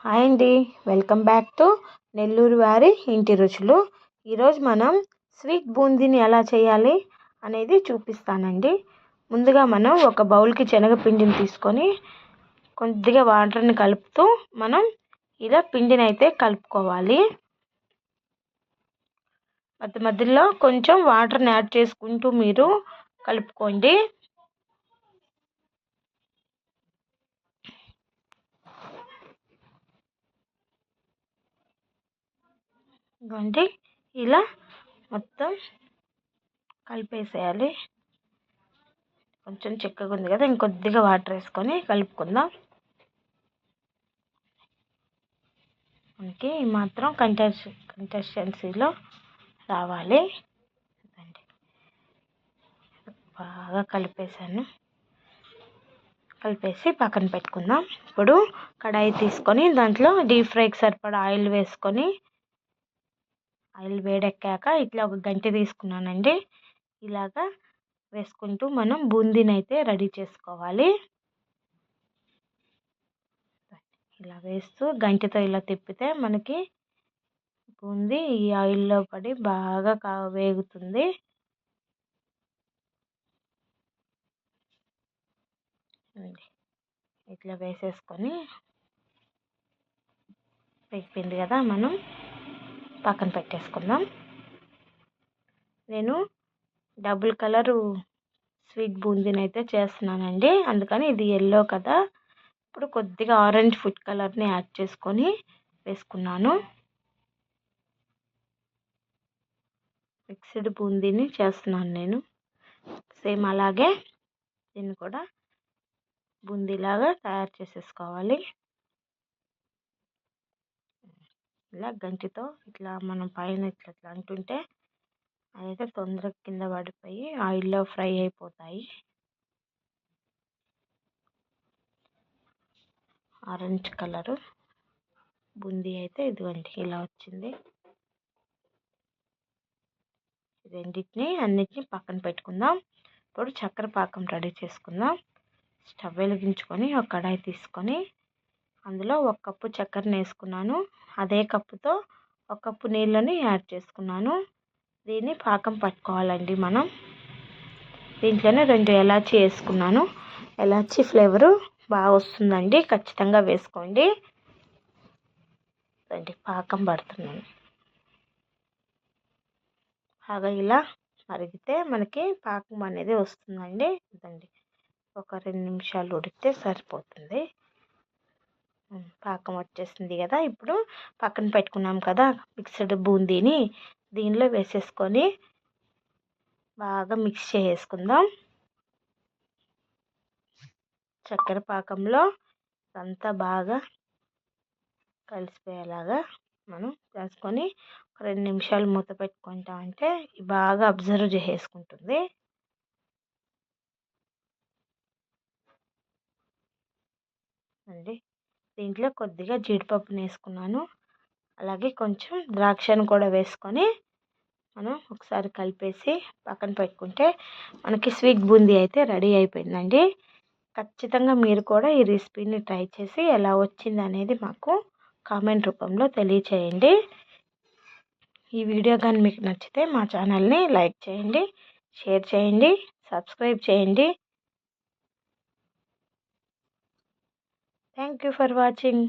Hi అండి, welcome back to Nellore వారి ఇంటి రుచులు. ఈరోజు మనం స్వీట్ బూందీని ఎలా చేయాలి అనేది చూపిస్తానండి. ముందుగా మనం ఒక బౌల్కి శనగపిండిని తీసుకొని కొద్దిగా వాటర్ని కలుపుతూ మనం ఇలా పిండిని అయితే కలుపుకోవాలి. మధ్య మధ్యలో కొంచెం వాటర్ని యాడ్ చేసుకుంటూ మీరు కలుపుకోండి. ఇదిగోండి, ఇలా మొత్తం కలిపేసేయాలి. కొంచెం చిక్కగా ఉంది కదా, ఇంకొద్దిగా వాటర్ వేసుకొని కలుపుకుందాం. మనకి మాత్రం కన్సిస్టెన్సీలో రావాలి. బాగా కలిపేసి పక్కన పెట్టుకుందాం. ఇప్పుడు కడాయి తీసుకొని దాంట్లో డీప్ ఫ్రైకి సరిపడా ఆయిల్ వేసుకొని, ఆయిల్ వేడెక్కాక ఇట్లా ఒక గంటె తీసుకున్నానండి. ఇలాగా వేసుకుంటూ మనం బూందీని అయితే రెడీ చేసుకోవాలి. ఇలా వేస్తూ గంటెతో ఇలా తిప్పితే మనకి బూందీ ఈ ఆయిల్లో పడి బాగా వేగుతుంది. ఇట్లా వేసేసుకొని వేగిపోయింది కదా, మనం పక్కన పెట్టేసుకుందాం. నేను డబుల్ కలరు స్వీట్ బూందీని అయితే చేస్తున్నానండి, అందుకని ఇది ఎల్లో కదా. ఇప్పుడు కొద్దిగా ఆరెంజ్ ఫుడ్ కలర్ని యాడ్ చేసుకొని వేసుకున్నాను. మిక్స్డ్ బూందీని చేస్తున్నాను నేను. సేమ్ అలాగే దీన్ని కూడా బూందీలాగా తయారు చేసేసుకోవాలి. ఇలా గంటితో ఇట్లా మనం పైన ఇట్లా అంటుంటే అదైతే తొందరగా కింద పడిపోయి ఆయిల్లో ఫ్రై అయిపోతాయి. ఆరెంజ్ కలరు బూందీ అయితే ఇదిగోండి ఇలా వచ్చింది. అన్నిటిని పక్కన పెట్టుకుందాం. ఇప్పుడు చక్కెర పాకం రెడీ చేసుకుందాం. స్టవ్ వెలిగించుకొని ఒక కడాయి తీసుకొని అందులో 1 కప్పు చక్కెరని వేసుకున్నాను. అదే కప్పుతో 1 కప్పు నీళ్ళని యాడ్ చేసుకున్నాను. దీన్ని పాకం పట్టుకోవాలండి మనం. దీంట్లోనే 2 ఎలాచి వేసుకున్నాను. ఎలాచి ఫ్లేవరు బాగా వస్తుందండి, ఖచ్చితంగా వేసుకోండి. పాకం పడుతున్నాను. బాగా ఇలా మరిగితే మనకి పాకం అనేది వస్తుందండి. ఇదండి, ఒక 2 నిమిషాలు ఉడికితే సరిపోతుంది. పాకం వచ్చేసింది కదా. ఇప్పుడు పక్కన పెట్టుకున్నాం కదా మిక్స్డ్ బూందీని, దీనిలో వేసేసుకొని బాగా మిక్స్ చేసుకుందాం. చక్కెర పాకంలో అంతా బాగా కలిసిపోయేలాగా మనం వేసుకొని 2 నిమిషాలు మూత పెట్టుకుంటామంటే బాగా అబ్జర్వ్ చేసుకుంటుంది. దీంట్లో కొద్దిగా జీడిపప్పుని వేసుకున్నాను. అలాగే కొంచెం ద్రాక్షను కూడా వేసుకొని మనం ఒకసారి కలిపేసి పక్కన పెట్టుకుంటే మనకి స్వీట్ బూందీ అయితే రెడీ అయిపోయిందండి. ఖచ్చితంగా మీరు కూడా ఈ రెసిపీని ట్రై చేసి ఎలా వచ్చింది అనేది మాకు కామెంట్ రూపంలో తెలియచేయండి. ఈ వీడియో కానీ మీకు నచ్చితే మా ఛానల్ని లైక్ చేయండి, షేర్ చేయండి, సబ్స్క్రైబ్ చేయండి. Thank you for watching.